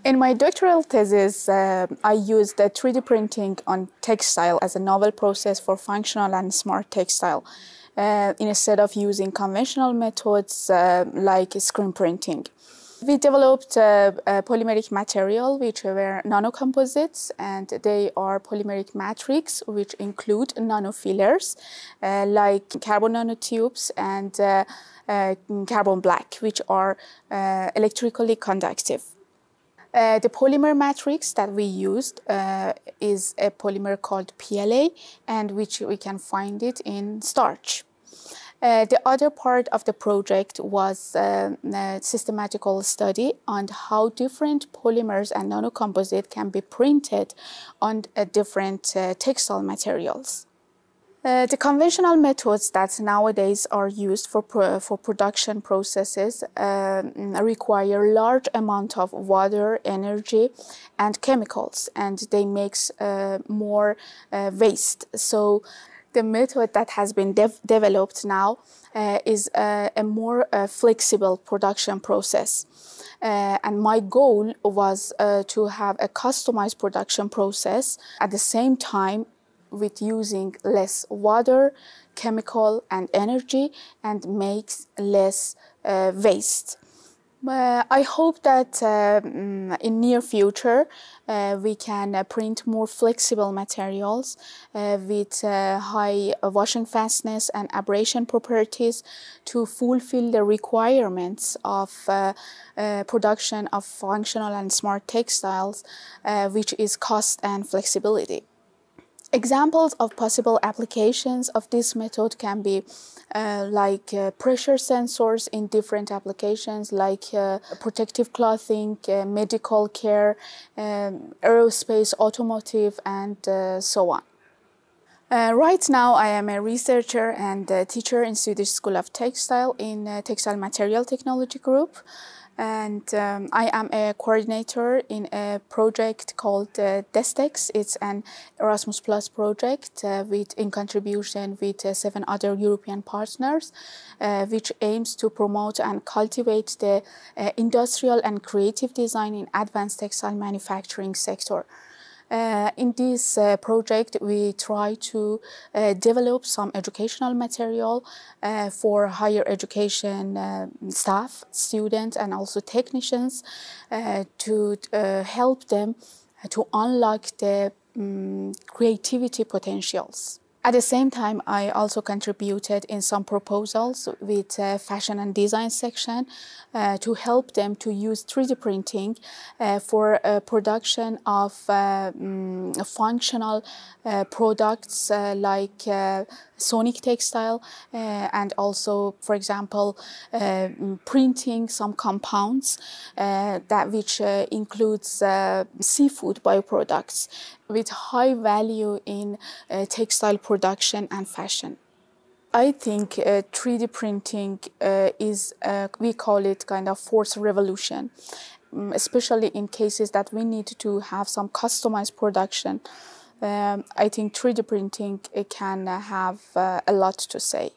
In my doctoral thesis, I used 3D printing on textile as a novel process for functional and smart textile, instead of using conventional methods like screen printing. We developed a polymeric material which were nanocomposites, and they are polymeric matrix which include nanofillers like carbon nanotubes and carbon black, which are electrically conductive. The polymer matrix that we used is a polymer called PLA, and which we can find it in starch. The other part of the project was a systematical study on how different polymers and nanocomposite can be printed on different textile materials. The conventional methods that nowadays are used for production processes require large amount of water, energy, and chemicals, and they make more waste. So the method that has been developed now is a more flexible production process. And my goal was to have a customized production process at the same time with using less water, chemical, and energy, and makes less waste. I hope that in near future we can print more flexible materials with high washing fastness and abrasion properties to fulfill the requirements of production of functional and smart textiles, which is cost and flexibility. Examples of possible applications of this method can be pressure sensors in different applications like protective clothing, medical care, aerospace, automotive, and so on. Right now, I am a researcher and a teacher in Swedish School of Textile in Textile Material Technology Group. And I am a coordinator in a project called DESTEX. It's an Erasmus Plus project in contribution with 7 other European partners, which aims to promote and cultivate the industrial and creative design in advanced textile manufacturing sector. In this project, we try to develop some educational material for higher education staff, students, and also technicians to help them to unlock the creativity potentials. At the same time, I also contributed in some proposals with fashion and design section to help them to use 3D printing for production of functional products like sonic textile and also, for example, printing some compounds which includes seafood bioproducts with high value in textile production and fashion. I think 3D printing is, we call it kind of fourth revolution, especially in cases that we need to have some customized production. I think 3D printing can have a lot to say.